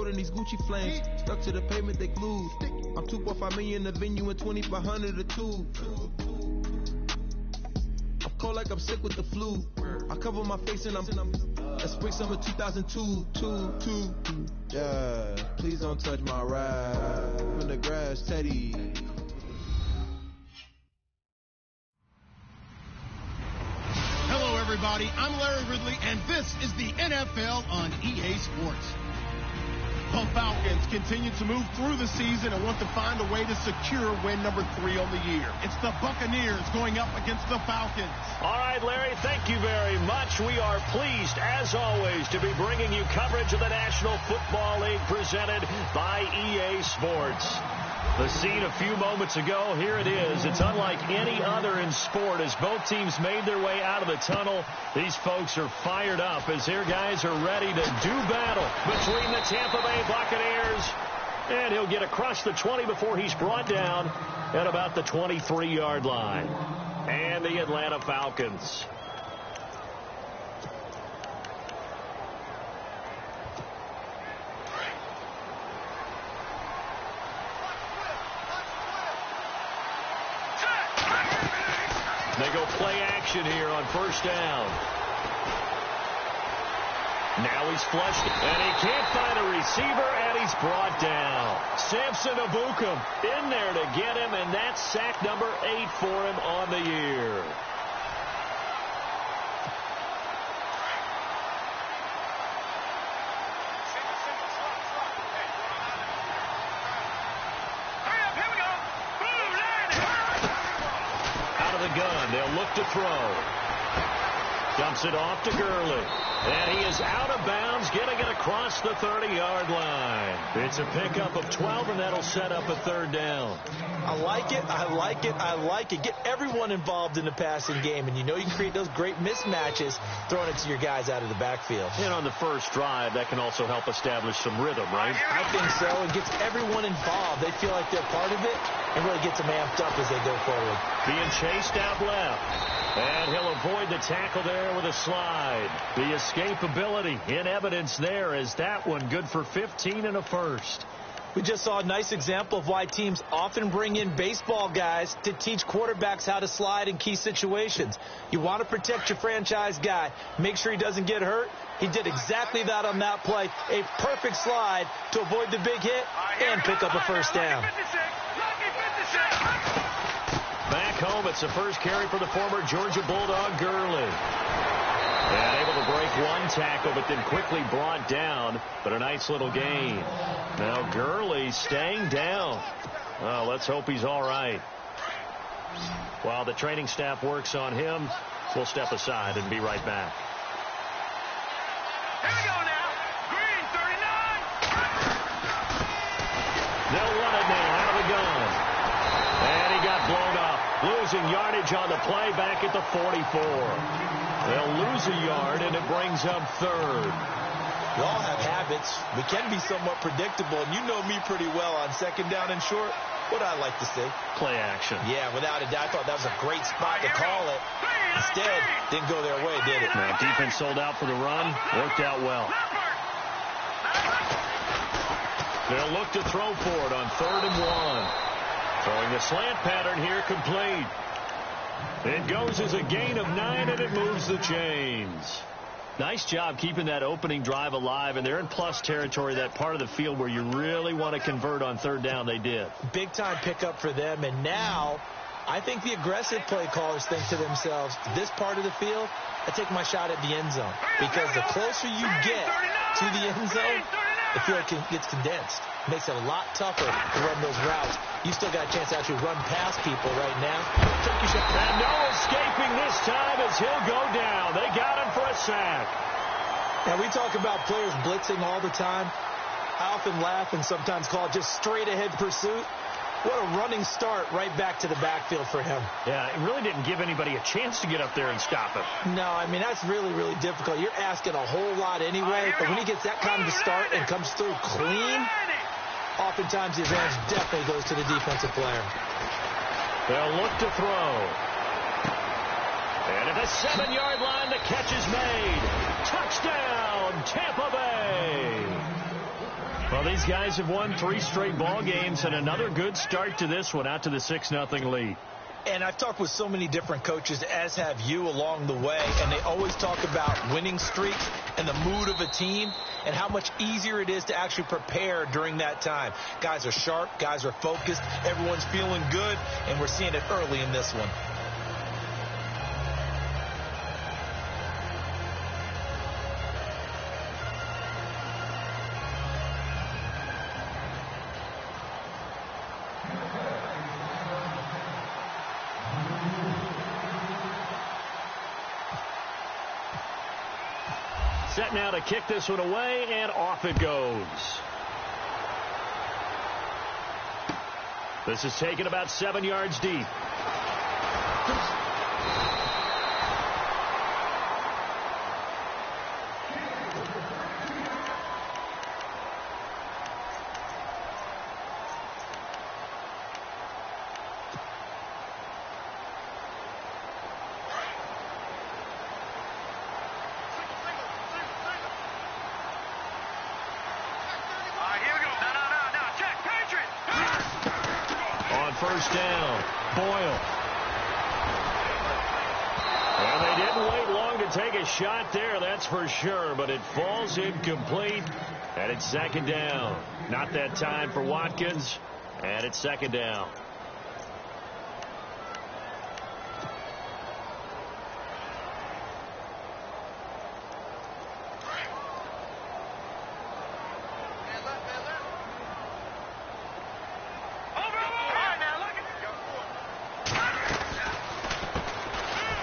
cold in these Gucci flames. Stuck to the pavement, they glued. I'm 2.5 million in the venue and 2,500 a tube. I'm cold like I'm sick with the flu. I cover my face and I'm spring summer 2002. Yeah, please don't touch my ride. From the grass, Teddy. Hello, everybody. I'm Larry Ridley, and this is the NFL on EA Sports. The Falcons continue to move through the season and want to find a way to secure win number 3 on the year. It's the Buccaneers going up against the Falcons. All right, Larry, thank you very much. We are pleased, as always, to be bringing you coverage of the National Football League presented by EA Sports. The scene a few moments ago, here it is. It's unlike any other in sport. As both teams made their way out of the tunnel, these folks are fired up as their guys are ready to do battle between the Tampa Bay Buccaneers. And he'll get across the 20 before he's brought down at about the 23-yard line. And the Atlanta Falcons. They go play action here on first down. Now he's flushed, and he can't find a receiver, and he's brought down. Samson Ebukam in there to get him, and that's sack number 8 for him on the year. Gun. They'll look to throw. Dumps it off to Gurley. And he is out of bounds, getting it across the 30-yard line. It's a pickup of 12, and that'll set up a third down. I like it. I like it. I like it. Get everyone involved in the passing game, and you know you can create those great mismatches throwing it to your guys out of the backfield. And on the first drive, that can also help establish some rhythm, right? I think so. It gets everyone involved. They feel like they're part of it and really gets them amped up as they go forward. Being chased out left. And he'll avoid the tackle there with a slide. The escapability in evidence there as that one good for 15 and a first. We just saw a nice example of why teams often bring in baseball guys to teach quarterbacks how to slide in key situations. You want to protect your franchise guy. Make sure he doesn't get hurt. He did exactly that on that play. A perfect slide to avoid the big hit and pick up a first down. Back home, it's the first carry for the former Georgia Bulldog, Gurley. And able to break one tackle, but then quickly brought down. But a nice little gain. Now Gurley staying down. Well, let's hope he's all right. While the training staff works on him, we'll step aside and be right back. Here we go now. Green, 39. They'll run it now out of the gun. And he got blown up. Losing yardage on the play back at the 44. They'll lose a yard, and it brings up third. We all have habits. We can be somewhat predictable, and you know me pretty well on second down and short. What I like to see? Play action. Yeah, without a doubt. I thought that was a great spot to call it. Instead, didn't go their way, did it? Now, defense sold out for the run. Worked out well. They'll look to throw for it on 3rd and 1. Throwing the slant pattern here complete. It goes as a gain of 9, and it moves the chains. Nice job keeping that opening drive alive, and they're in plus territory, that part of the field where you really want to convert on 3rd down. They did. Big-time pickup for them, and now I think the aggressive play callers think to themselves, this part of the field, I take my shot at the end zone, because the closer you get to the end zone, the field gets condensed. Makes it a lot tougher to run those routes. You still got a chance to actually run past people right now. And no escaping this time as he'll go down. They got him for a sack. And we talk about players blitzing all the time. I often laugh and sometimes call it just straight-ahead pursuit. What a running start right back to the backfield for him. Yeah, it really didn't give anybody a chance to get up there and stop him. No, I mean, that's really, really difficult. You're asking a whole lot anyway, but when he gets that kind of a start and comes through clean, oftentimes the advantage definitely goes to the defensive player. They'll look to throw. And at the 7-yard line, the catch is made. Touchdown, Tampa Bay. Well, these guys have won 3 straight ball games and another good start to this one, out to the 6-0 lead. And I've talked with so many different coaches, as have you, along the way, and they always talk about winning streaks and the mood of a team and how much easier it is to actually prepare during that time. Guys are sharp, guys are focused, everyone's feeling good, and we're seeing it early in this one. Set now to kick this one away, and off it goes. This is taken about 7 yards deep. First down, Boyle. And they didn't wait long to take a shot there, that's for sure, but it falls incomplete, and it's 2nd down. Not that time for Watkins, and it's 2nd down.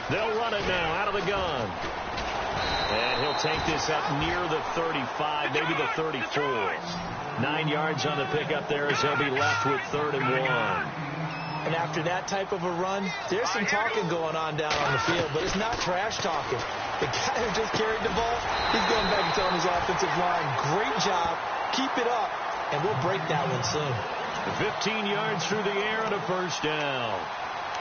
They'll run it now out of the gun. And he'll take this up near the 35, maybe the 34. 9 yards on the pickup there as they'll be left with 3rd and 1. And after that type of a run, there's some talking going on down on the field, but it's not trash talking. The guy who just carried the ball, he's going back and telling his offensive line, great job, keep it up, and we'll break that one soon. 15 yards through the air and a first down.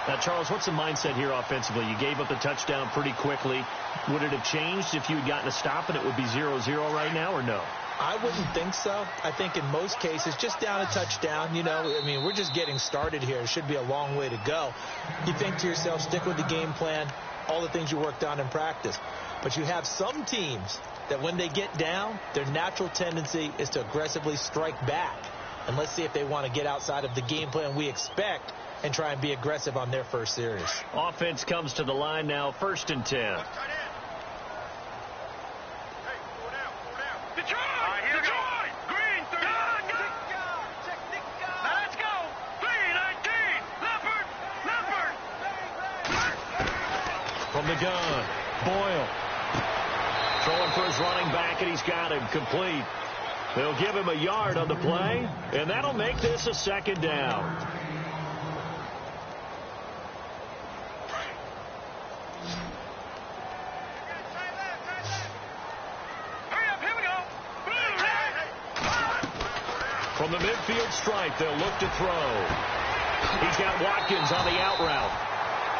Now, Charles, what's the mindset here offensively? You gave up the touchdown pretty quickly. Would it have changed if you had gotten a stop and it would be 0-0 right now, or no? I wouldn't think so. I think in most cases, just down a touchdown, you know, I mean, we're just getting started here. It should be a long way to go. You think to yourself, stick with the game plan, all the things you worked on in practice. But you have some teams that when they get down, their natural tendency is to aggressively strike back. And let's see if they want to get outside of the game plan we expect and try and be aggressive on their first series. Offense comes to the line now, 1st and 10. From the gun, Boyle. Throwing for his running back, and he's got him complete. They'll give him a yard on the play, and that'll make this a 2nd down. From the midfield stripe, they'll look to throw. He's got Watkins on the out route.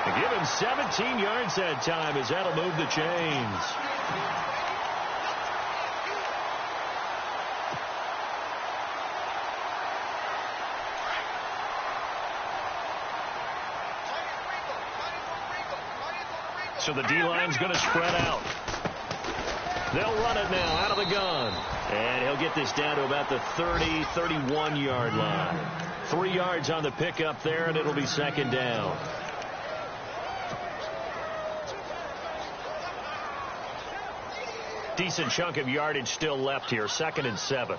And give him 17 yards that time as that'll move the chains. So the D-line's going to spread out. They'll run it now out of the gun. And he'll get this down to about the 30, 31-yard line. 3 yards on the pickup there, and it'll be 2nd down. Decent chunk of yardage still left here. 2nd and 7.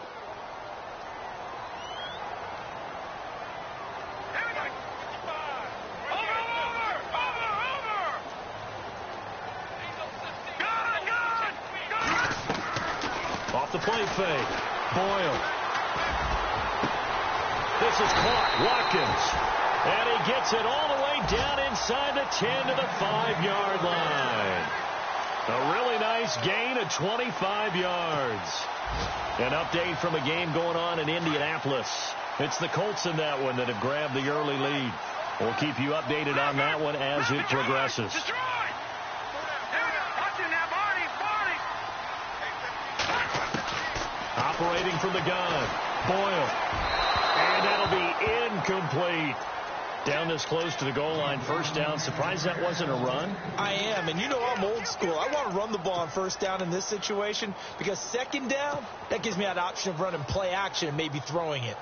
Off the play fake. Boyle. This is caught. Watkins. And he gets it all the way down inside the 10 to the 5-yard line. A really nice gain of 25 yards. An update from a game going on in Indianapolis. It's the Colts in that one that have grabbed the early lead. We'll keep you updated on that one as it progresses. Operating from the gun. Boyle. And that'll be incomplete. Down this close to the goal line, first down. Surprised that wasn't a run? I am, and you know I'm old school. I want to run the ball on first down in this situation because second down, that gives me that option of running play action and maybe throwing it.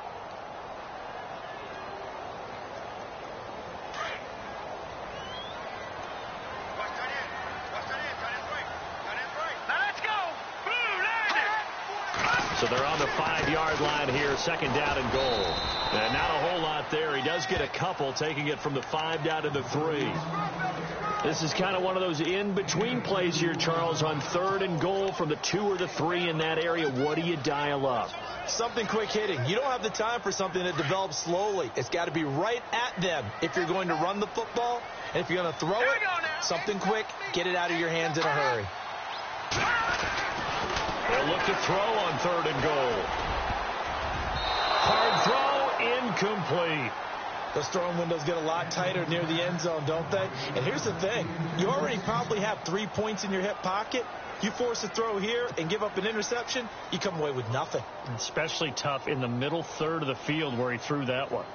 So they're on the 5-yard line here, second down and goal. And not a whole lot there. He does get a couple, taking it from the 5 down to the 3. This is kind of one of those in-between plays here, Charles, on 3rd and goal from the 2 or the 3 in that area. What do you dial up? Something quick hitting. You don't have the time for something that develops slowly. It's got to be right at them if you're going to run the football. And if you're going to throw it, something quick, get it out of your hands in a hurry. They'll look to throw on 3rd and goal. Hard throw, incomplete. Those throwing windows get a lot tighter near the end zone, don't they? And here's the thing. You already probably have 3 points in your hip pocket. You force a throw here and give up an interception, you come away with nothing. Especially tough in the middle third of the field where he threw that one.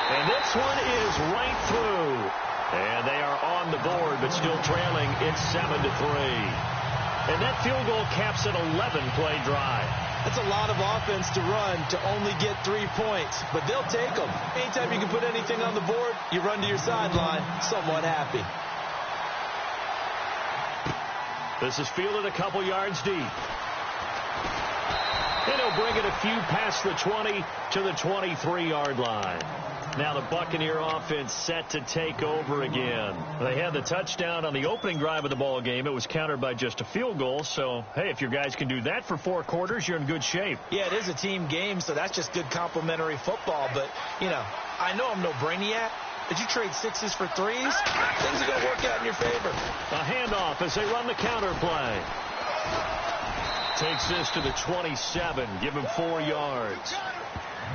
And this one is right through. And they are on the board, but still trailing. It's 7-3. And that field goal caps an 11-play drive. That's a lot of offense to run to only get 3 points, but they'll take them. Anytime you can put anything on the board, you run to your sideline, somewhat happy. This is fielded a couple yards deep. And he'll bring it a few past the 20 to the 23-yard line. Now the Buccaneer offense set to take over again. They had the touchdown on the opening drive of the ball game. It was countered by just a field goal. So, hey, if your guys can do that for 4 quarters, you're in good shape. Yeah, it is a team game, so that's just good complimentary football. But, you know, I know I'm no brainiac. But you trade 6s for 3s, things are going to work out in your favor. A handoff as they run the counter play. Takes this to the 27. Give him 4 yards.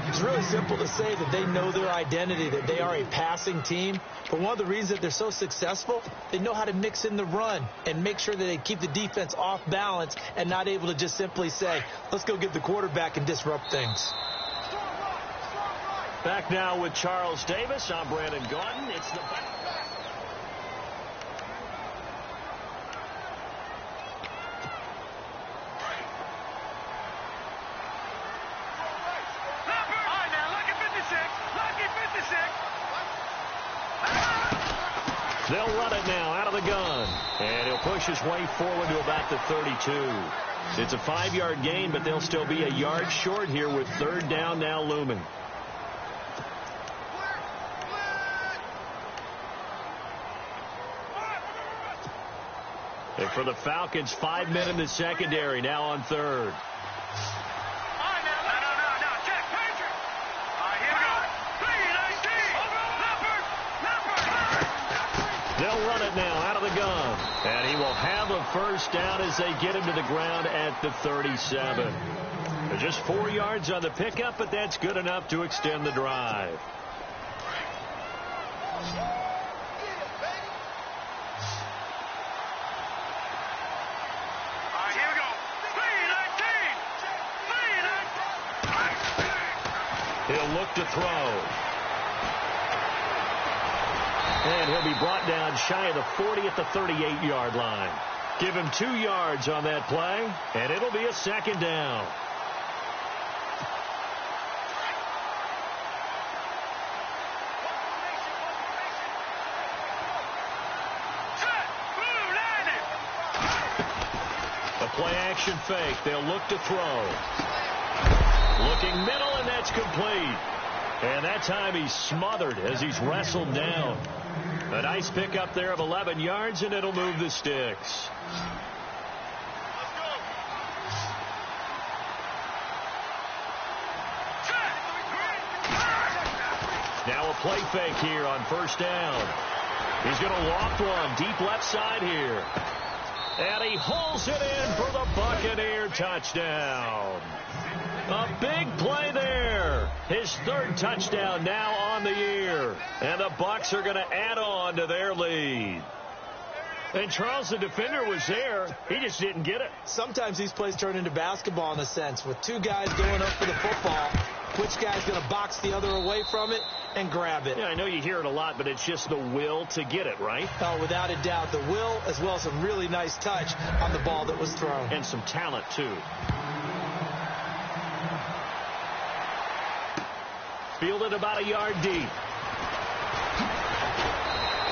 It's really simple to say that they know their identity, that they are a passing team. But one of the reasons that they're so successful, they know how to mix in the run and make sure that they keep the defense off balance and not able to just simply say, let's go get the quarterback and disrupt things. Back now with Charles Davis. I'm Brandon Gordon. It's the They'll run it now out of the gun. And he'll push his way forward to about the 32. It's a 5-yard gain, but they'll still be a yard short here with 3rd down now looming. And for the Falcons, 5 men in the secondary now on 3rd. They'll run it now out of the gun. And he will have a first down as they get him to the ground at the 37. They're just 4 yards on the pickup, but that's good enough to extend the drive. He'll look to throw. And he'll be brought down shy of the 40 at the 38-yard line. Give him 2 yards on that play, and it'll be a 2nd down. A play-action fake. They'll look to throw. Looking middle, and that's complete. And that time he's smothered as he's wrestled down. A nice pickup there of 11 yards, and it'll move the sticks. Now a play fake here on 1st down. He's going to loft one deep left side here. And he hauls it in for the Buccaneer touchdown. A big play there. His 3rd touchdown now on the year. And the Bucs are going to add on to their lead. And Charles, the defender, was there. He just didn't get it. Sometimes these plays turn into basketball in a sense. With two guys going up for the football, which guy's going to box the other away from it and grab it? Yeah, I know you hear it a lot, but it's just the will to get it, right? Oh, without a doubt. The will, as well as some really nice touch on the ball that was thrown. And some talent, too. Fielded about a yard deep.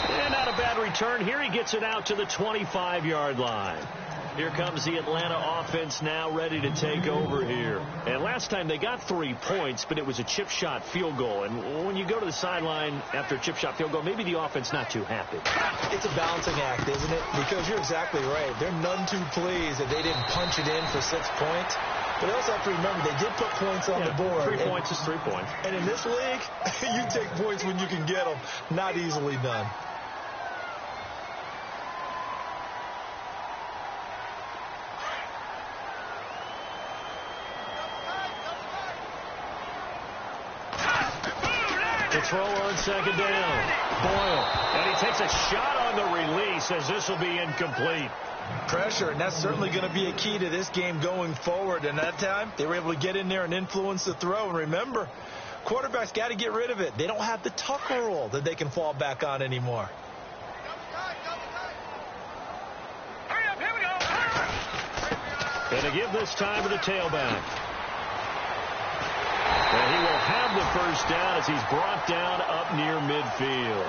And not a bad return. Here he gets it out to the 25-yard line. Here comes the Atlanta offense now ready to take over here. And last time they got 3 points, but it was a chip shot field goal. And when you go to the sideline after a chip shot field goal, maybe the offense not too happy. It's a balancing act, isn't it? Because you're exactly right. They're none too pleased that they didn't punch it in for 6 points. But they also have to remember they did put points on the board. 3 points is 3 points. And in this league, you take points when you can get them. Not easily done. The throw on second down. Boyle. And he takes a shot on the release as this will be incomplete. Pressure, and that's certainly going to be a key to this game going forward. And that time, they were able to get in there and influence the throw. And remember, quarterbacks got to get rid of it. They don't have the Tucker rule that they can fall back on anymore. Hurry up, here we go. And to give this time to the tailback. And he will have the first down as he's brought down up near midfield.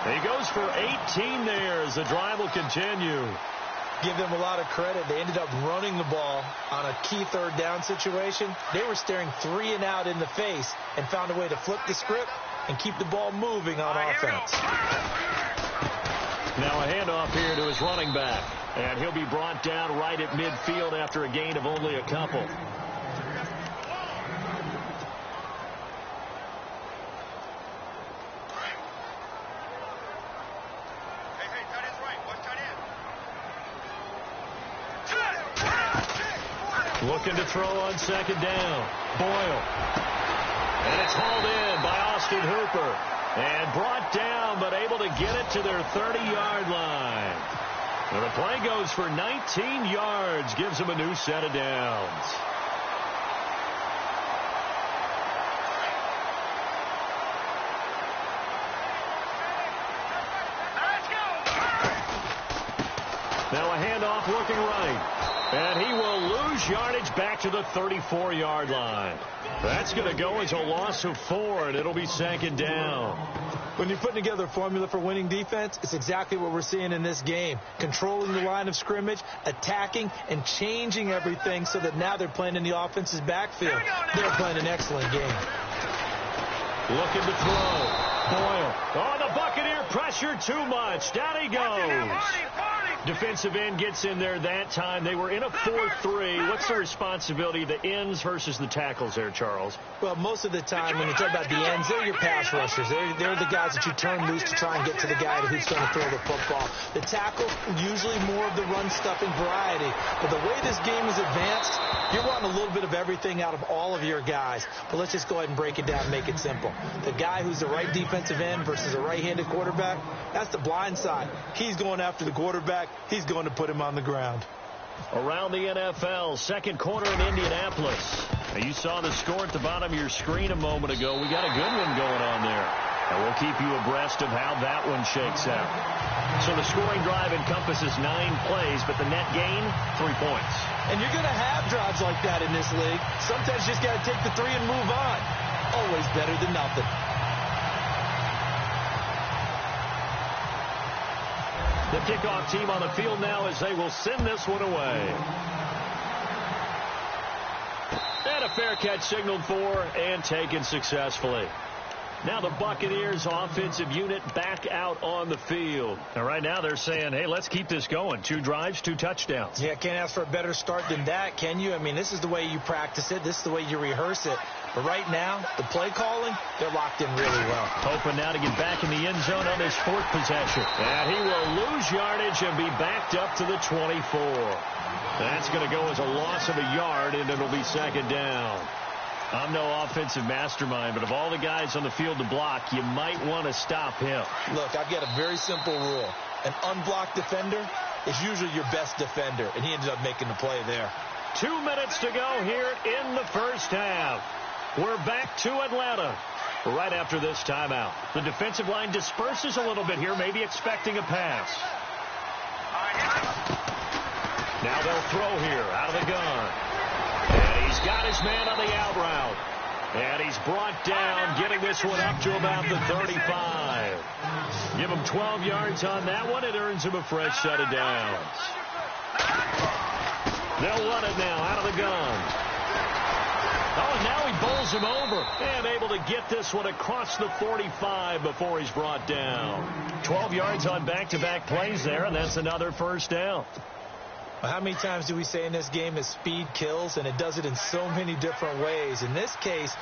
And he goes for 18 there as the drive will continue. Give them a lot of credit. They ended up running the ball on a key third down situation. They were staring 3 and out in the face and found a way to flip the script and keep the ball moving on offense. Now a handoff here to his running back. And he'll be brought down right at midfield after a gain of only a couple. Looking to throw on second down. Boyle. And it's hauled in by Austin Hooper. And brought down, but able to get it to their 30-yard line. And the play goes for 19 yards. Gives them a new set of downs. Now a handoff looking right. And he will lose yardage back to the 34-yard line. That's going to go as a loss of 4, and it'll be second down. When you're putting together a formula for winning defense, it's exactly what we're seeing in this game. Controlling the line of scrimmage, attacking, and changing everything so that now they're playing in the offense's backfield. They're playing an excellent game. Looking to throw. Boyle. Oh, the Buccaneer pressure too much. Down he goes. Defensive end gets in there that time. They were in a 4-3. What's the responsibility of the ends versus the tackles there, Charles? Well, most of the time when you talk about the ends, they're your pass rushers. They're the guys that you turn loose to try and get to the guy who's going to throw the football. The tackle, usually more of the run-stuffing variety. But the way this game is advanced, you're wanting a little bit of everything out of all of your guys. But let's just go ahead and break it down and make it simple. The guy who's the right defensive end versus a right-handed quarterback, that's the blind side. He's going after the quarterback. He's going to put him on the ground. Around the NFL, second quarter in Indianapolis. Now, you saw the score at the bottom of your screen a moment ago. We got a good one going on there. And we'll keep you abreast of how that one shakes out. So the scoring drive encompasses 9 plays, but the net gain, 3 points. And you're going to have drives like that in this league. Sometimes you just got to take the 3 and move on. Always better than nothing. The kickoff team on the field now as they will send this one away. And a fair catch signaled for and taken successfully. Now the Buccaneers offensive unit back out on the field. And right now they're saying, hey, let's keep this going. 2 drives, 2 touchdowns. Yeah, can't ask for a better start than that, can you? I mean, this is the way you practice it. This is the way you rehearse it. But right now, the play calling, they're locked in really well. Hoping now to get back in the end zone on his 4th possession. And he will lose yardage and be backed up to the 24. That's going to go as a loss of a yard, and it'll be second down. I'm no offensive mastermind, but of all the guys on the field to block, you might want to stop him. Look, I've got a very simple rule. an unblocked defender is usually your best defender, and he ended up making the play there. 2 minutes to go here in the first half. We're back to Atlanta right after this timeout. The defensive line disperses a little bit here, maybe expecting a pass. Now they'll throw here out of the gun. And he's got his man on the out route. And he's brought down, getting this one up to about the 35. Give him 12 yards on that one. It earns him a fresh set of downs. They'll run it now out of the gun. Oh, and now he bowls him over. And able to get this one across the 45 before he's brought down. 12 yards on back-to-back plays there, and that's another first down. How many times do we say in this game that speed kills, and it does it in so many different ways? In this case,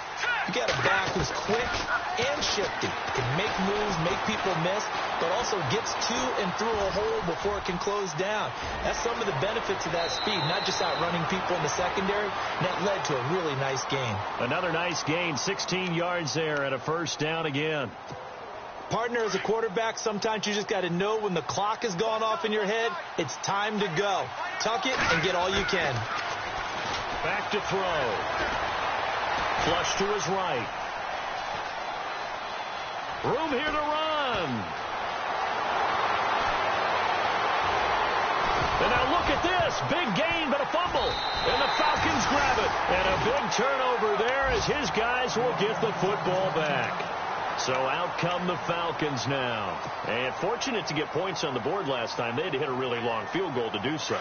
you got a back who's quick and shifty. Can make moves, make people miss, but also gets to and through a hole before it can close down. That's some of the benefits of that speed, not just outrunning people in the secondary. And that led to a really nice gain. Another nice gain, 16 yards there and a first down again. Partner, as a quarterback, sometimes you just got to know when the clock has gone off in your head, it's time to go. Tuck it and get all you can. Back to throw. Flush to his right. Room here to run. And now look at this. Big gain, but a fumble. And the Falcons grab it. And a big turnover there as his guys will get the football back. So out come the Falcons now. And fortunate to get points on the board last time. They had to hit a really long field goal to do so.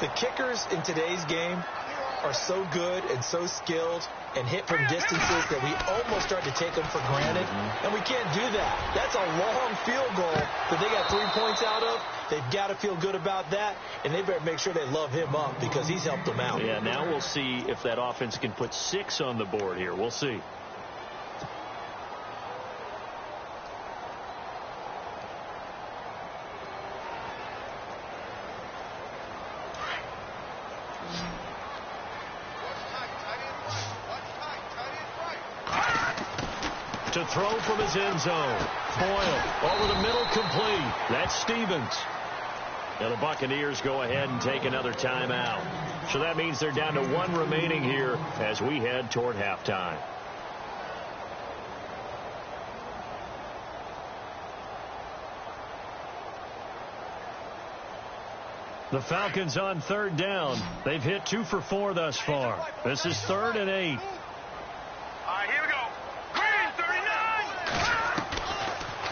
The kickers in today's game are so good and so skilled and hit from distances that we almost start to take them for granted. And we can't do that. That's a long field goal that they got 3 points out of. They've got to feel good about that, and they better make sure they love him up because he's helped them out. Yeah, now we'll see if that offense can put 6 on the board here. We'll see. To throw from his end zone. Boyle over the middle, complete. That's Stevens. And the Buccaneers go ahead and take another timeout. So that means they're down to 1 remaining here as we head toward halftime. The Falcons on 3rd down. They've hit 2 for 4 thus far. This is 3rd and 8.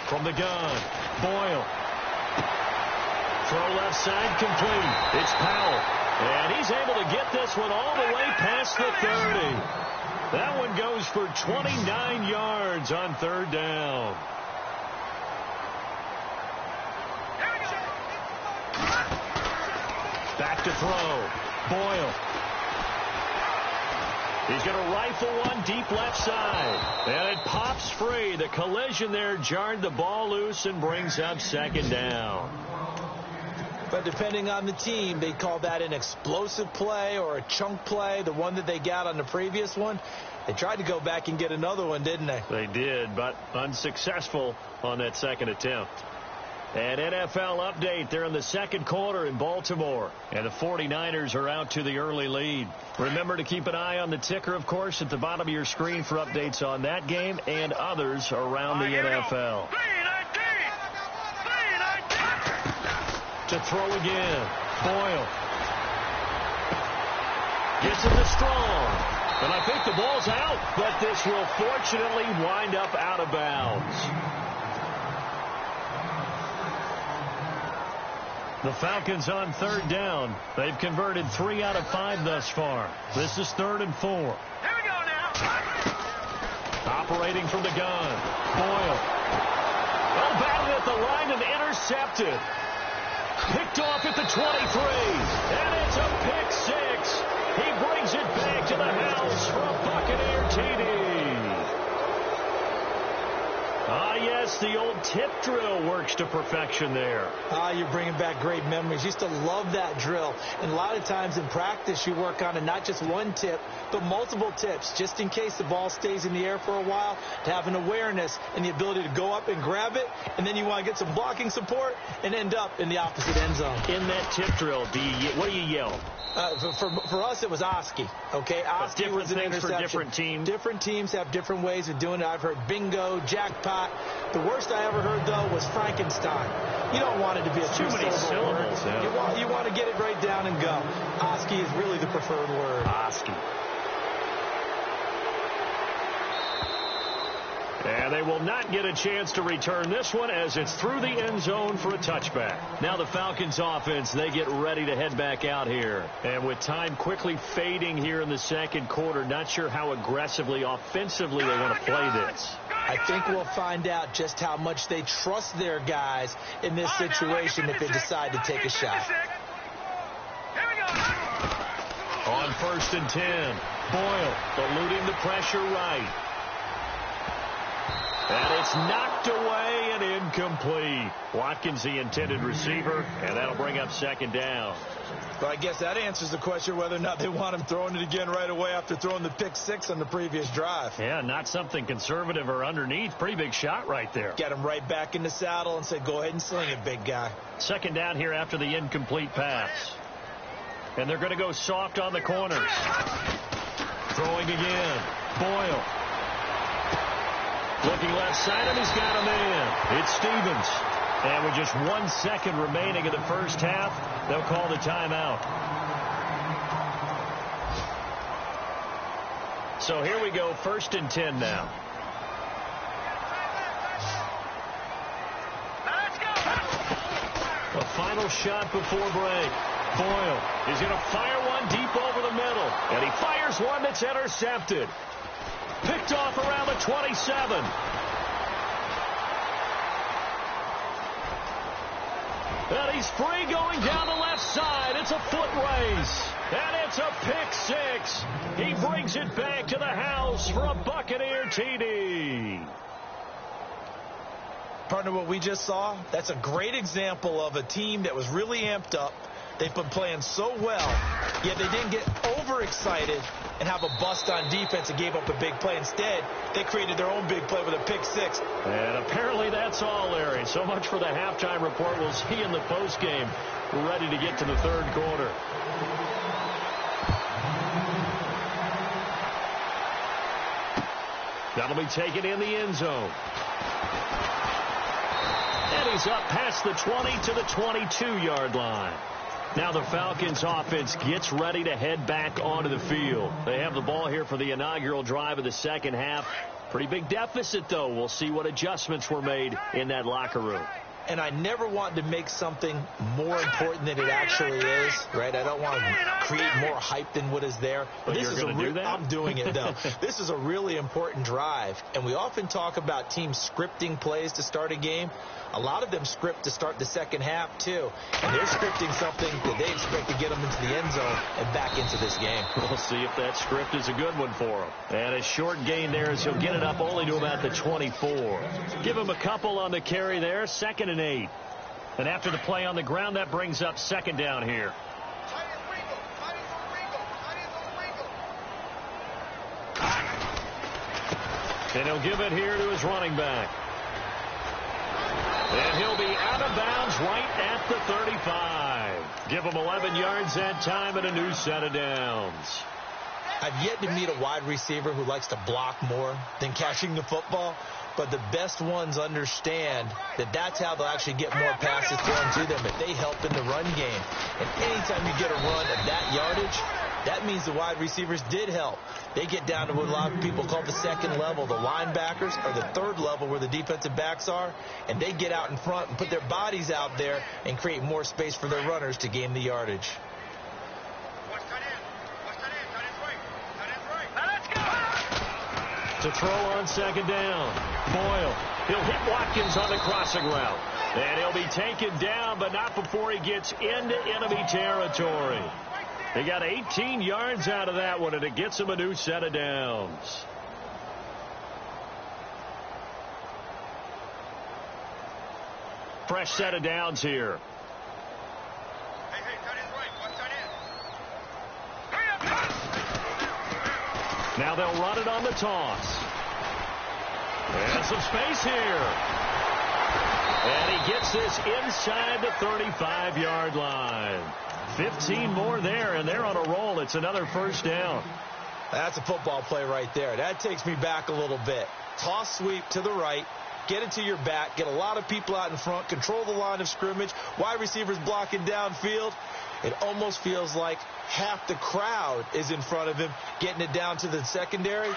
From the gun, Boyle. Throw left side, complete. It's Powell. And he's able to get this one all the way past the 30. That one goes for 29 yards on 3rd down. Back to throw. Boyle. He's going to rifle one deep left side. And it pops free. The collision there jarred the ball loose and brings up 2nd down. But depending on the team, they call that an explosive play or a chunk play, the one that they got on the previous one. They tried to go back and get another one, didn't they? They did, but unsuccessful on that 2nd attempt. An NFL update. They're in the 2nd quarter in Baltimore. And the 49ers are out to the early lead. Remember to keep an eye on the ticker, of course, at the bottom of your screen for updates on that game and others around the NFL. To throw again. Boyle. Gets it to Strong. And I think the ball's out, but this will fortunately wind up out of bounds. The Falcons on 3rd down. They've converted 3 out of 5 thus far. This is 3rd and 4. Here we go now. Operating from the gun. Boyle. Well, batted at the line and intercepted. Picked off at the 23. And it's a pick 6. He brings it back to the house for a Buccaneer TD. Ah, yes, the old tip drill works to perfection there. You're bringing back great memories. Used to love that drill. And a lot of times in practice, you work on it, not just one tip, but multiple tips, just in case the ball stays in the air for a while, to have an awareness and the ability to go up and grab it, and then you want to get some blocking support and end up in the opposite end zone. In that tip drill, what do you yell? For us, it was Oski. Okay, Oski different was an things interception. for different teams. Different teams have different ways of doing it. I've heard bingo, jackpot. The worst I ever heard, though, was Frankenstein. You don't want it to be a too many syllables. Yeah. You want to get it right down and go. Oski is really the preferred word. Oski. And they will not get a chance to return this one as it's through the end zone for a touchback. Now the Falcons offense, they get ready to head back out here. And with time quickly fading here in the second quarter, not sure how aggressively, offensively they want to play this. I think we'll find out just how much they trust their guys in this situation if they decide to take a shot. On 1st and 10, Boyle eluding the pressure right. And it's knocked away and incomplete. Watkins, the intended receiver, and that'll bring up 2nd down. Well, I guess that answers the question whether or not they want him throwing it again right away after throwing the pick 6 on the previous drive. Yeah, not something conservative or underneath. Pretty big shot right there. Get him right back in the saddle and say, go ahead and sling it, big guy. 2nd down here after the incomplete pass. And they're going to go soft on the corners. Throwing again. Boyle. Looking left side, and he's got a man. It's Stevens. And with just 1 second remaining in the first half, they'll call the timeout. So here we go, 1st and 10 now. A final shot before break. Boyle is going to fire one deep over the middle. And he fires one that's intercepted. Picked off around the 27. And he's free going down the left side. It's a foot race. And it's a pick 6. He brings it back to the house for a Buccaneer TD. Partner, what we just saw, that's a great example of a team that was really amped up. They've been playing so well, yet they didn't get overexcited and have a bust on defense and gave up a big play. Instead, they created their own big play with a pick 6. And apparently that's all, Larry. So much for the halftime report. We'll see in the postgame. We're ready to get to the 3rd quarter. That'll be taken in the end zone. And he's up past the 20 to the 22-yard line. Now the Falcons offense gets ready to head back onto the field. They have the ball here for the inaugural drive of the second half. Pretty big deficit, though. We'll see what adjustments were made in that locker room. And I never want to make something more important than it actually is, right? I don't want to create more hype than what is there. But this is do that? I'm doing it, though. This is a really important drive. And we often talk about teams scripting plays to start a game. A lot of them script to start the second half, too. And they're scripting something that they expect to get them into the end zone and back into this game. We'll see if that script is a good one for them. And a short gain there as he'll get it up only to about the 24. Give him a couple on the carry there. 2nd and 8. And after the play on the ground, that brings up 2nd down here. And he'll give it here to his running back. And he'll be out of bounds right at the 35. Give him 11 yards that time and a new set of downs. I've yet to meet a wide receiver who likes to block more than catching the football. But the best ones understand that that's how they'll actually get more passes thrown to them if they help in the run game. And anytime you get a run of that yardage, that means the wide receivers did help. They get down to what a lot of people call the 2nd level. The linebackers are the 3rd level where the defensive backs are. And they get out in front and put their bodies out there and create more space for their runners to gain the yardage. To throw on 2nd down. Boyle. He'll hit Watkins on the crossing route. And he'll be taken down, but not before he gets into enemy territory. He got 18 yards out of that one, and it gets him a new set of downs. fresh set of downs here. Hey, tight end right. One tight end. Now they'll run it on the toss. And some space here. And he gets this inside the 35-yard line. 15 more there, and they're on a roll. It's another first down. That's a football play right there. That takes me back a little bit. Toss sweep to the right. Get it to your back. Get a lot of people out in front. Control the line of scrimmage. Wide receivers blocking downfield. It almost feels like half the crowd is in front of him, getting it down to the secondary.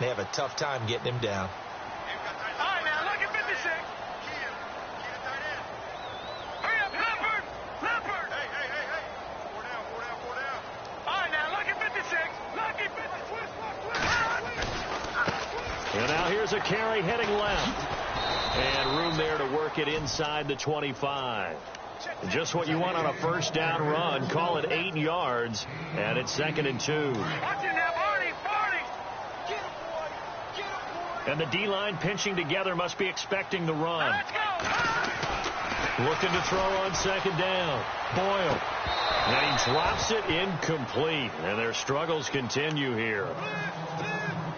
They have a tough time getting him down. All right, now look at 56. Hurry up, Leopard. Hey. Four down. All right, now look at 56. Lucky 56. And now here's a carry heading left. And room there to work it inside the 25. Just what you want on a first down run. Call it 8 yards. And it's 2nd and 2. Watch it now, Barney. Get him, boy. And the D-line pinching together must be expecting the run. Let's go. Looking to throw on 2nd down. Boyle. And he drops it incomplete. And their struggles continue here.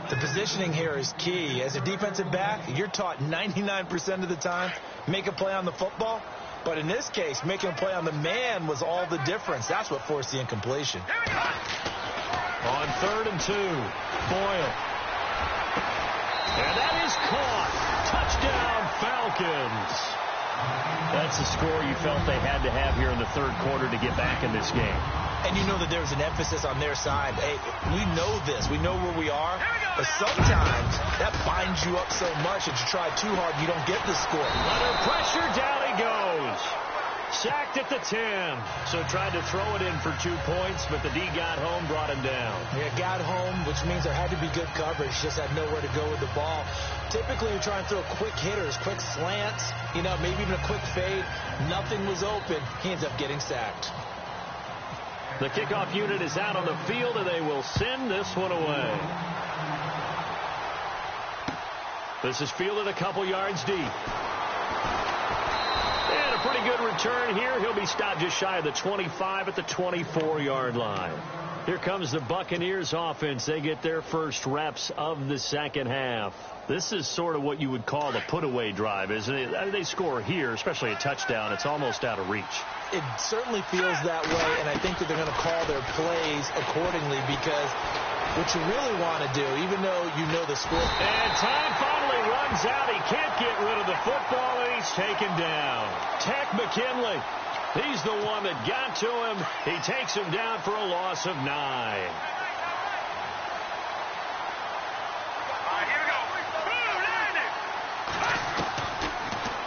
The positioning here is key. As a defensive back, you're taught 99% of the time, make a play on the football. But in this case, making a play on the man was all the difference. That's what forced the incompletion. On 3rd and 2, Boyle. And that is caught. Touchdown, Falcons. That's the score you felt they had to have here in the 3rd quarter to get back in this game. And you know that there's an emphasis on their side. Hey, we know this. We know where we are. But sometimes that binds you up so much that you try too hard, you don't get the score. Under pressure, down he goes. Sacked at the 10. So tried to throw it in for 2 points, but the D got home, brought him down. Yeah, got home, which means there had to be good coverage. Just had nowhere to go with the ball. Typically, you try and throw quick hitters, quick slants, maybe even a quick fade. Nothing was open. He ends up getting sacked. The kickoff unit is out on the field, and they will send this one away. This is fielded a couple yards deep. And a pretty good return here. He'll be stopped just shy of the 25 at the 24-yard line. Here comes the Buccaneers offense. They get their first reps of the second half. This is sort of what you would call the put-away drive, isn't it? They score here, especially a touchdown. It's almost out of reach. It certainly feels that way, and I think that they're going to call their plays accordingly because what you really want to do, even though you know the score. And time finally runs out. He can't get rid of the football, and he's taken down. Tech McKinley. He's the one that got to him. He takes him down for a loss of 9.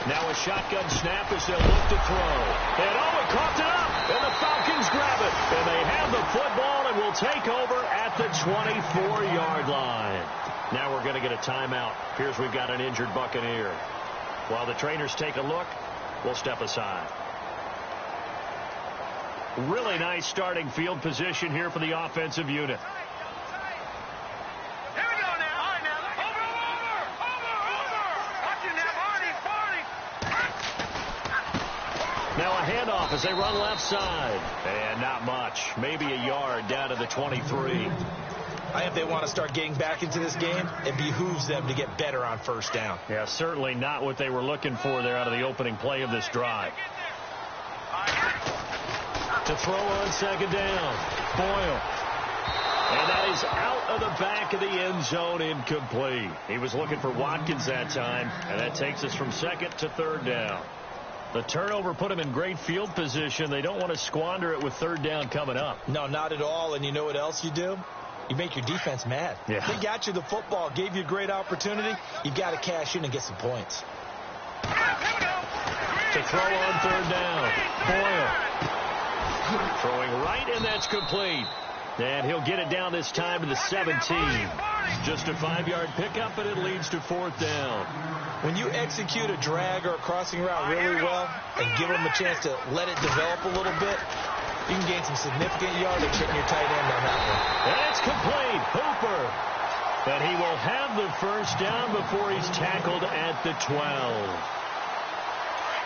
Now a shotgun snap as they'll look to throw. And he caught it up, and the Falcons grab it. And they have the football and will take over at the 24-yard line. Now we're going to get a timeout. Here's we've got an injured Buccaneer. While the trainers take a look, we'll step aside. Really nice starting field position here for the offensive unit. Now a handoff as they run left side. And not much. Maybe a yard down to the 23. If they want to start getting back into this game, it behooves them to get better on first down. Yeah, certainly not what they were looking for there out of the opening play of this drive. To throw on second down. Boyle. And that is out of the back of the end zone, incomplete. He was looking for Watkins that time, and that takes us from 2nd to 3rd down. The turnover put him in great field position. They don't want to squander it with 3rd down coming up. No, not at all. And you know what else you do? You make your defense mad. Yeah. They got you the football, gave you a great opportunity. You've got to cash in and get some points. To throw on 3rd down. Boyle. Throwing right, and that's complete. And he'll get it down this time to the 17. Just a 5-yard pickup, and it leads to 4th down. When you execute a drag or a crossing route really well and give them a chance to let it develop a little bit, you can gain some significant yardage hitting your tight end on that one. And it's complete. Hooper. But he will have the first down before he's tackled at the 12.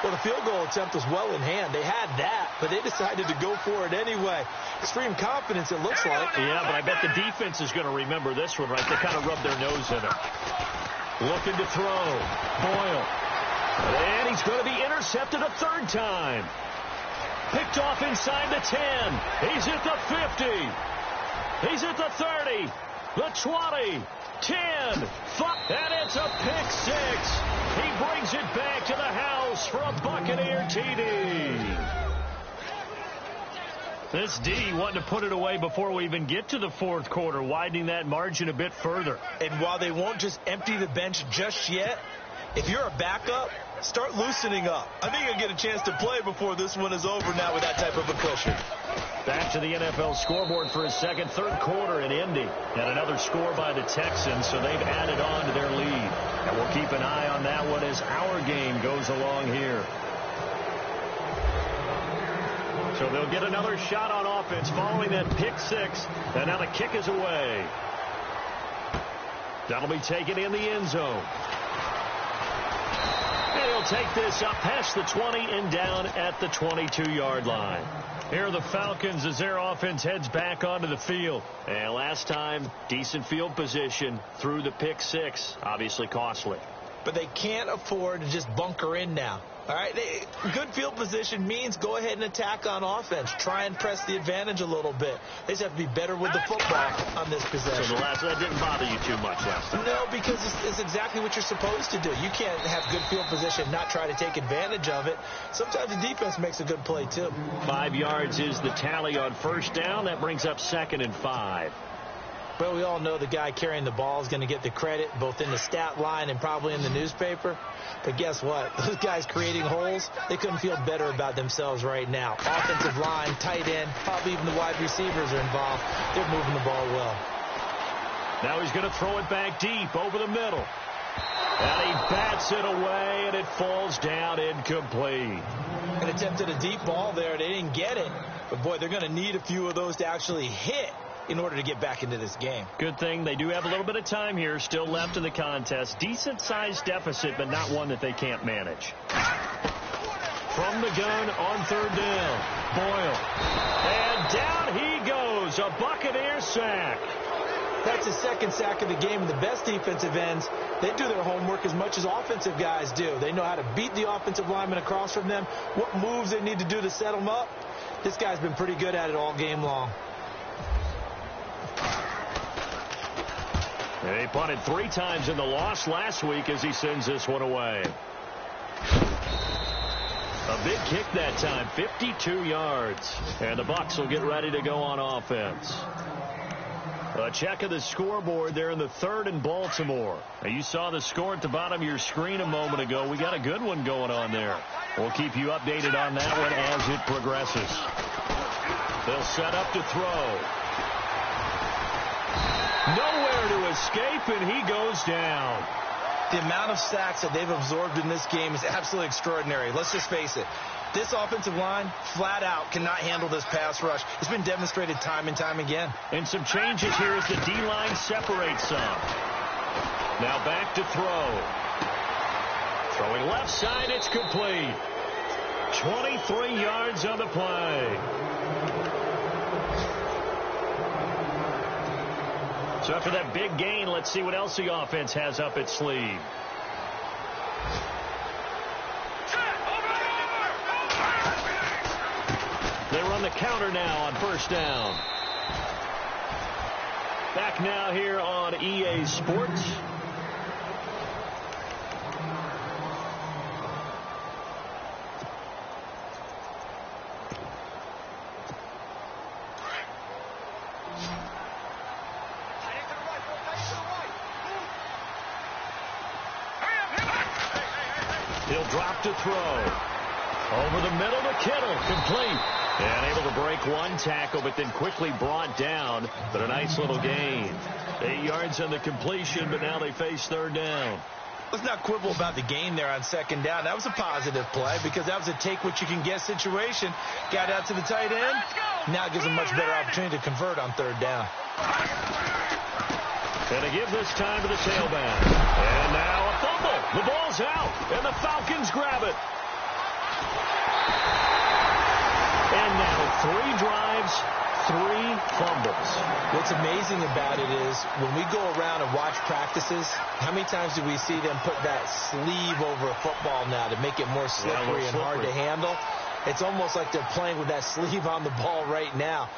Well, the field goal attempt was well in hand. They had that, but they decided to go for it anyway. Extreme confidence, it looks like. Yeah, but I bet the defense is going to remember this one, right? They kind of rubbed their nose in it. Looking to throw. Boyle. And he's going to be intercepted a third time. Picked off inside the 10. He's at the 50. He's at the 30. The 20. 10. 5. And it's a pick six. He brings it back to the house for a Buccaneer TD. This D wanting to put it away before we even get to the fourth quarter, widening that margin a bit further. And while they won't just empty the bench just yet, if you're a backup, start loosening up. I think you'll get a chance to play before this one is over now with that type of a cushion. Back to the NFL scoreboard for his third quarter in Indy. And another score by the Texans, so they've added on to their lead. And we'll keep an eye on that one as our game goes along here. So they'll get another shot on offense following that pick six. And now the kick is away. That'll be taken in the end zone. And he'll take this up past the 20 and down at the 22-yard line. Here are the Falcons as their offense heads back onto the field. And last time, decent field position through the pick six. Obviously costly. But they can't afford to just bunker in now. All right, good field position means go ahead and attack on offense. Try and press the advantage a little bit. They just have to be better with the football on this possession. So that didn't bother you too much last time? No, because it's exactly what you're supposed to do. You can't have good field position and not try to take advantage of it. Sometimes the defense makes a good play, too. 5 yards is the tally on first down. That brings up 2nd and 5. Well, we all know the guy carrying the ball is going to get the credit both in the stat line and probably in the newspaper. But guess what? Those guys creating holes, they couldn't feel better about themselves right now. Offensive line, tight end, probably even the wide receivers are involved. They're moving the ball well. Now he's going to throw it back deep over the middle. And he bats it away, and it falls down incomplete. And attempted a deep ball there. They didn't get it. But, boy, they're going to need a few of those to actually hit in order to get back into this game. Good thing they do have a little bit of time here still left in the contest. Decent-sized deficit, but not one that they can't manage. From the gun on third down, Boyle. And down he goes, a Buccaneer sack. That's his second sack of the game. And the best defensive ends, they do their homework as much as offensive guys do. They know how to beat the offensive lineman across from them, what moves they need to do to set them up. This guy's been pretty good at it all game long. He punted 3 times in the loss last week as he sends this one away. A big kick that time, 52 yards. And the Bucs will get ready to go on offense. A check of the scoreboard there in the 3rd and Baltimore. Now, you saw the score at the bottom of your screen a moment ago. We got a good one going on there. We'll keep you updated on that one as it progresses. They'll set up to throw. Nowhere to escape, and he goes down. The amount of sacks that they've absorbed in this game is absolutely extraordinary. Let's just face it. This offensive line, flat out, cannot handle this pass rush. It's been demonstrated time and time again. And some changes here as the D-line separates some. Now back to throw. Throwing left side, it's complete. 23 yards on the play. So after that big gain, let's see what else the offense has up its sleeve. They run the counter now on first down. Back now here on EA Sports. He'll drop to throw. Over the middle to Kittle. Complete. And able to break one tackle, but then quickly brought down. But a nice little gain. 8 yards on the completion, but now they face third down. Let's not quibble about the gain there on second down. That was a positive play because that was a take-what-you-can-get situation. Got out to the tight end. Now it gives them much better opportunity to convert on third down. And they give this time to the tailback. And now a fumble. The ball's out, and the Falcons grab it. at it. 3 drives, 3 fumbles. What's amazing about it is when we go around and watch practices, how many times do we see them put that sleeve over a football now to make it more slippery and hard to handle? It's almost like they're playing with that sleeve on the ball right now.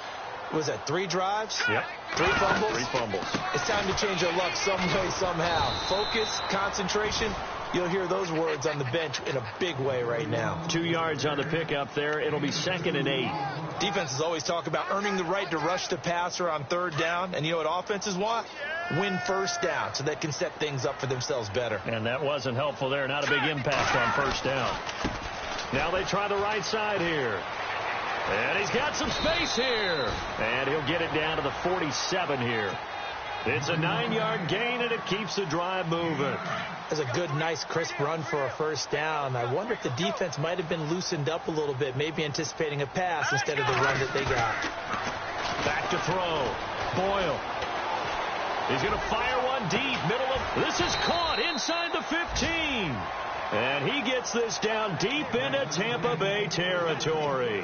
Was that 3 drives? Yep. 3 fumbles? 3 fumbles. It's time to change our luck some way, somehow. Focus, concentration. You'll hear those words on the bench in a big way right now. 2 yards on the pickup there. It'll be 2nd and 8. Defenses always talk about earning the right to rush the passer on 3rd down. And you know what offenses want? Win 1st down so they can set things up for themselves better. And that wasn't helpful there. Not a big impact on 1st down. Now they try the right side here. And he's got some space here. And he'll get it down to the 47 here. It's a 9-yard gain, and it keeps the drive moving. That's a good, nice, crisp run for a 1st down. I wonder if the defense might have been loosened up a little bit, maybe anticipating a pass instead of the run that they got. Back to throw. Boyle. He's going to fire one deep. Middle of... This is caught inside the 15. And he gets this down deep into Tampa Bay territory.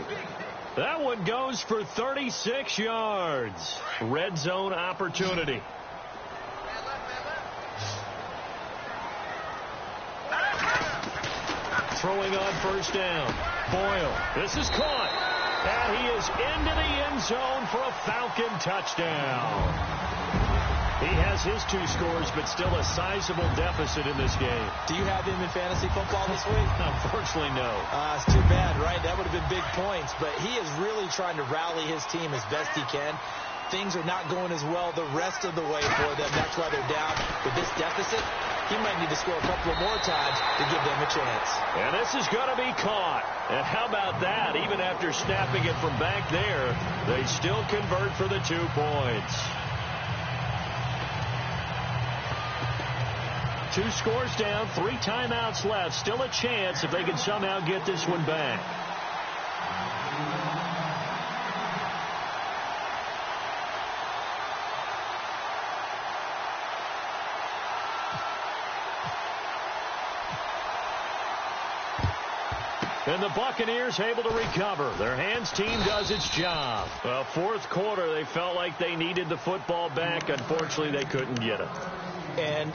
That one goes for 36 yards. Red zone opportunity. Throwing on 1st down. Boyle. This is caught. And he is into the end zone for a Falcon touchdown. He has his 2 scores, but still a sizable deficit in this game. Do you have him in fantasy football this week? Unfortunately, no. It's too bad, right? That would have been big points. But he is really trying to rally his team as best he can. Things are not going as well the rest of the way for them. That's why they're down. With this deficit, he might need to score a couple of more times to give them a chance. And this is going to be caught. And how about that? Even after snapping it from back there, they still convert for the 2 points. 2 scores down, 3 timeouts left. Still a chance if they can somehow get this one back. And the Buccaneers able to recover. Their hands team does its job. Well, 4th quarter, they felt like they needed the football back. Unfortunately, they couldn't get it. And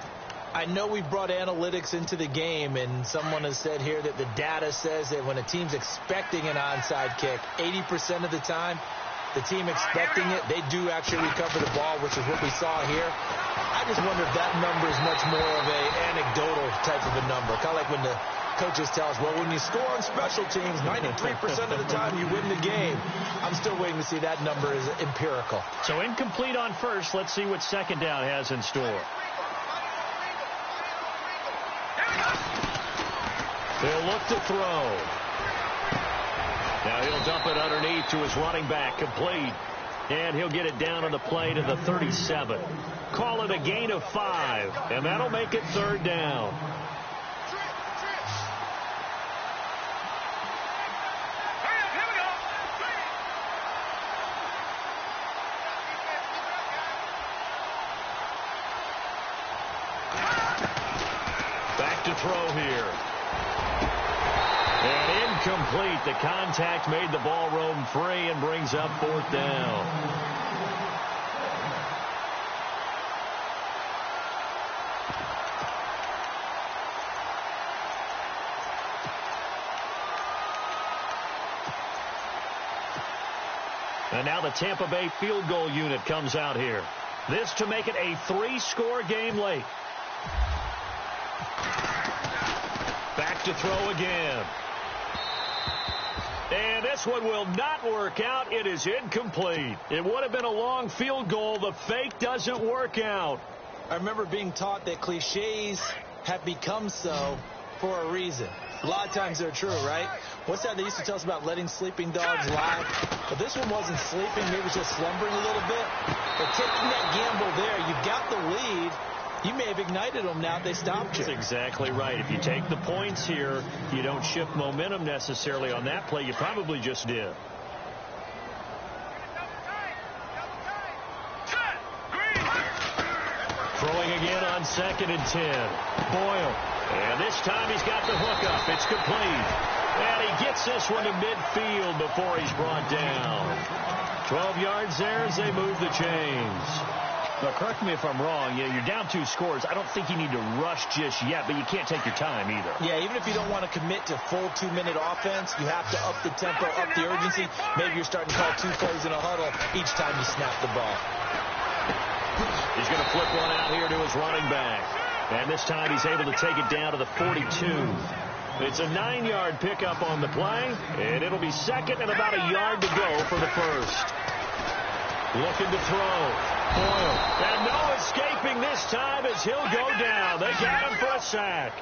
I know we brought analytics into the game, and someone has said here that the data says that when a team's expecting an onside kick, 80% of the time, the team expecting it, they do actually recover the ball, which is what we saw here. I just wonder if that number is much more of an anecdotal type of a number, kind of like when the coaches tell us, well, when you score on special teams, 93% of the time you win the game. I'm still waiting to see that number is empirical. So incomplete on 1st. Let's see what 2nd down has in store. They'll look to throw. Now he'll dump it underneath to his running back, complete. And he'll get it down on the play to the 37. Call it a gain of 5, and that'll make it 3rd down. Back to throw here. And incomplete. The contact made the ball roam free and brings up 4th down. And now the Tampa Bay field goal unit comes out here. This to make it a 3-score game late. Back to throw again. And this one will not work out. It is incomplete. It would have been a long field goal. The fake doesn't work out. I remember being taught that cliches have become so for a reason. A lot of times they're true, right? What's that they used to tell us about letting sleeping dogs lie? But this one wasn't sleeping. Maybe it was just slumbering a little bit. But taking that gamble there, you got the lead. You may have ignited them now if they stopped you. That's exactly right. If you take the points here, you don't shift momentum necessarily on that play. You probably just did. Throwing again on 2nd and 10. Boyle. And this time he's got the hook up. It's complete. And he gets this one to midfield before he's brought down. 12 yards there as they move the chains. Now, correct me if I'm wrong. Yeah, you're down 2 scores. I don't think you need to rush just yet, but you can't take your time either. Yeah, even if you don't want to commit to full 2-minute offense, you have to up the tempo, up the urgency. Maybe you're starting to call 2 plays in a huddle each time you snap the ball. He's going to flip one out here to his running back. And this time he's able to take it down to the 42. It's a 9-yard pickup on the play, and it'll be second and about a yard to go for the first. Looking to throw. Boyle. And no escaping this time as he'll go down. They got him for a sack.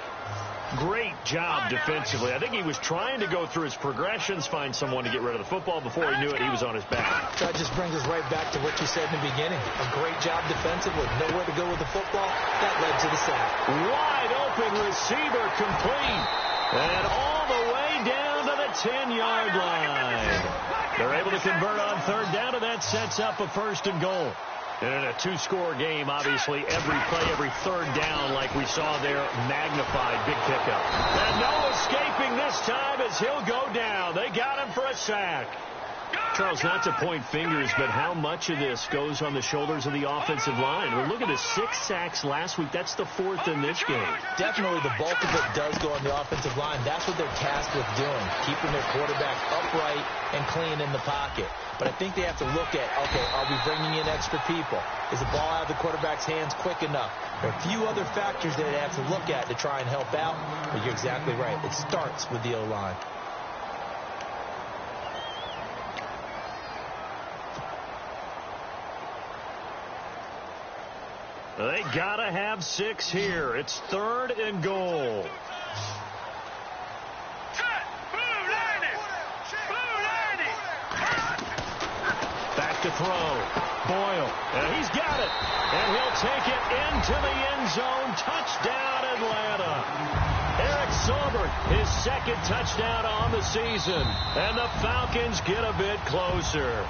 Great job defensively. I think he was trying to go through his progressions, find someone to get rid of the football. Before he knew it, he was on his back. That just brings us right back to what you said in the beginning. A great job defensively. Nowhere to go with the football. That led to the sack. Wide open receiver complete. And all the way down to the 10-yard line. They're able to convert on third down, and that sets up a 1st and goal. And in a 2-score game, obviously, every play, every third down, like we saw there, magnified. Big pickup. And no escaping this time as he'll go down. They got him for a sack. Charles, not to point fingers, but how much of this goes on the shoulders of the offensive line? Well, look at the 6 sacks last week. That's the 4th in this game. Definitely the bulk of it does go on the offensive line. That's what they're tasked with doing, keeping their quarterback upright and clean in the pocket. But I think they have to look at, okay, are we bringing in extra people? Is the ball out of the quarterback's hands quick enough? There are a few other factors that they have to look at to try and help out. But you're exactly right. It starts with the O-line. They gotta have 6 here. It's 3rd and goal. Back to throw. Boyle. And he's got it. And he'll take it into the end zone. Touchdown, Atlanta. Eric Silver, his 2nd touchdown on the season. And the Falcons get a bit closer.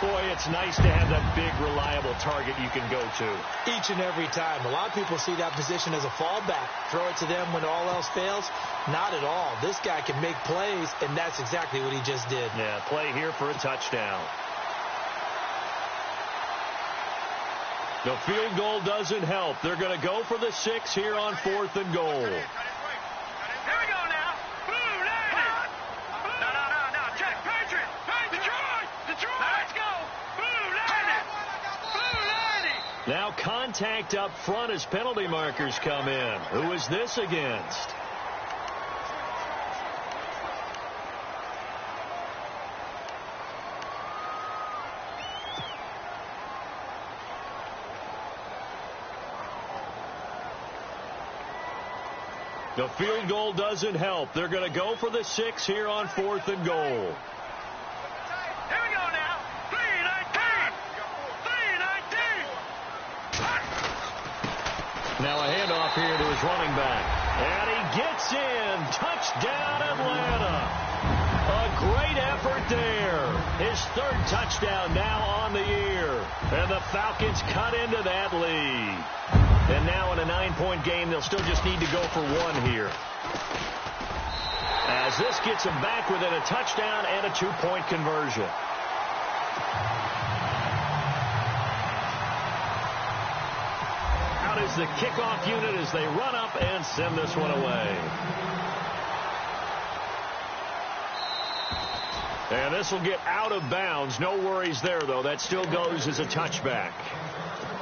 Boy, it's nice to have that big, reliable target you can go to. Each and every time. A lot of people see that position as a fallback. Throw it to them when all else fails. Not at all. This guy can make plays, and that's exactly what he just did. Yeah, play here for a touchdown. The field goal doesn't help. They're going to go for the 6 here on 4th and goal. Here we go now. Blue Landing. No. Check. Patriot. Detroit. Let's go. Blue Landing. Blue Landing. Now contact up front as penalty markers come in. Who is this against? The field goal doesn't help. They're going to go for the 6 here on 4th and goal. Here we go now. 3-19. Now a handoff here to his running back. And he gets in. Touchdown, Atlanta. A great effort there. His 3rd touchdown now on the year. And the Falcons cut into that lead. And now in a 9-point game, they'll still just need to go for 1 here. As this gets them back within a touchdown and a 2-point conversion. Out is the kickoff unit as they run up and send this one away. And this will get out of bounds. No worries there, though. That still goes as a touchback.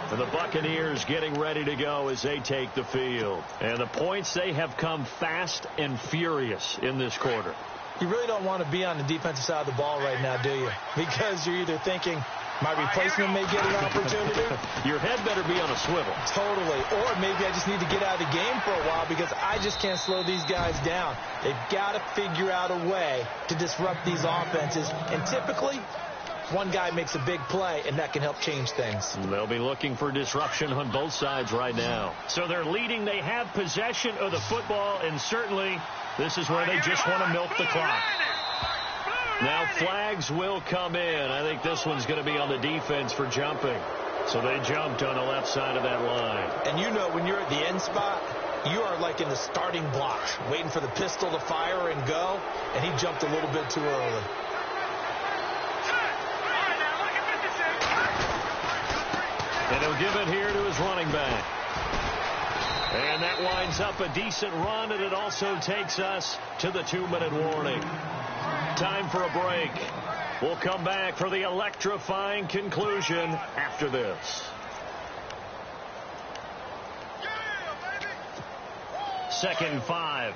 And the Buccaneers getting ready to go as they take the field. And the points, they have come fast and furious in this quarter. You really don't want to be on the defensive side of the ball right now, do you? Because you're either thinking, my replacement may get an opportunity. Your head better be on a swivel. Totally. Or maybe I just need to get out of the game for a while because I just can't slow these guys down. They've got to figure out a way to disrupt these offenses. And typically, one guy makes a big play, and that can help change things. They'll be looking for disruption on both sides right now. So they're leading. They have possession of the football, and certainly this is where they just want to milk the clock. Now flags will come in. I think this one's going to be on the defense for jumping. So they jumped on the left side of that line. And you know when you're at the end spot, you are like in the starting blocks, waiting for the pistol to fire and go, and he jumped a little bit too early. And he'll give it here to his running back. And that winds up a decent run, and it also takes us to the 2-minute warning. Time for a break. We'll come back for the electrifying conclusion after this. Second and 5.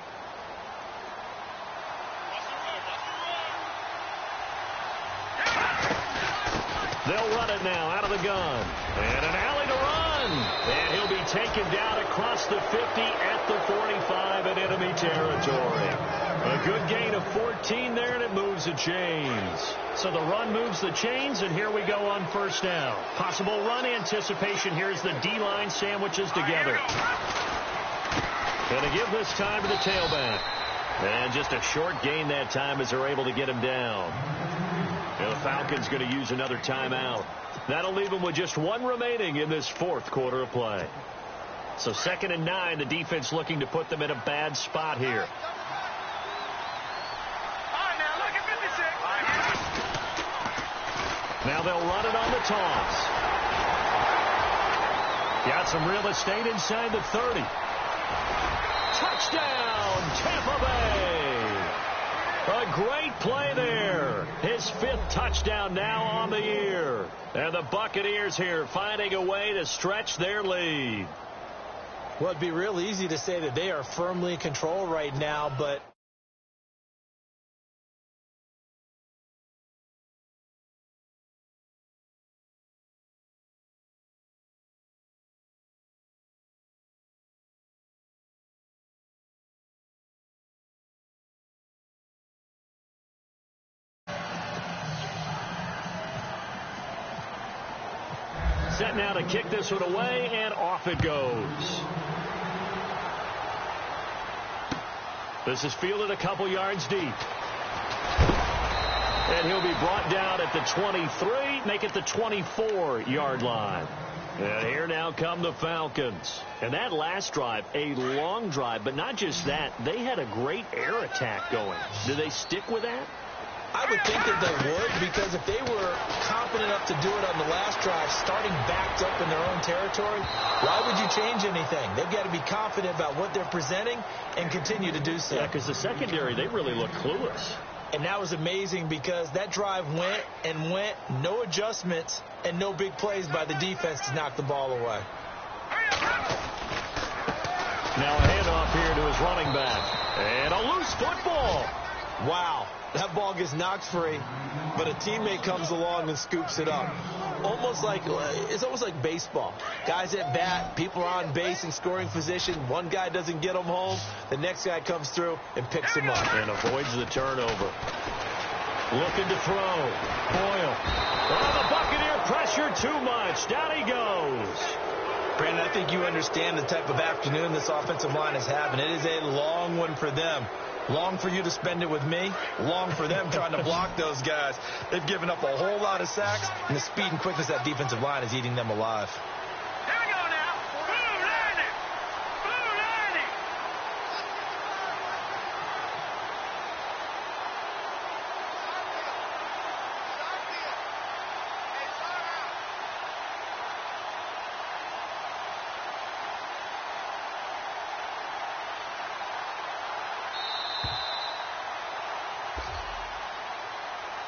They'll run it now out of the gun. And an alley to run. And he'll be taken down across the 50 at the 45 in enemy territory. A good gain of 14 there, and it moves the chains. So the run moves the chains, and here we go on first down. Possible run anticipation here as the D-line sandwiches together. Going to give this time to the tailback. And just a short gain that time as they're able to get him down. And the Falcons going to use another timeout. That'll leave them with just one remaining in this fourth quarter of play. So 2nd and 9, the defense looking to put them in a bad spot here. Now they'll run it on the toss. Got some real estate inside the 30. Touchdown, Tampa Bay. A great play there. His 5th touchdown now on the year. And the Buccaneers here finding a way to stretch their lead. Well, it'd be real easy to say that they are firmly in control right now, but set now to kick this one away, and off it goes. This is fielded a couple yards deep. And he'll be brought down at the 23, make it the 24-yard line. And here now come the Falcons. And that last drive, a long drive, but not just that, they had a great air attack going. Do they stick with that? I would think that they would, because if they were confident enough to do it on the last drive, starting backed up in their own territory, why would you change anything? They've got to be confident about what they're presenting and continue to do so. Yeah, because the secondary, they really look clueless. And that was amazing because that drive went and went, no adjustments, and no big plays by the defense to knock the ball away. Now a handoff here to his running back. And a loose football. Wow, that ball gets knocked free, but a teammate comes along and scoops it up. It's almost like baseball. Guys at bat, people are on base in scoring position. One guy doesn't get them home. The next guy comes through and picks him up. And avoids the turnover. Looking to throw. Boyle. Oh, the Buccaneer pressure too much. Down he goes. Brandon, I think you understand the type of afternoon this offensive line is having. It is a long one for them. Long for you to spend it with me. Long for them trying to block those guys. They've given up a whole lot of sacks, and the speed and quickness of that defensive line is eating them alive. Here we go now. Blue landing. Blue landing.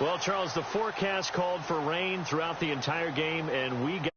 Well, Charles, the forecast called for rain throughout the entire game, and we got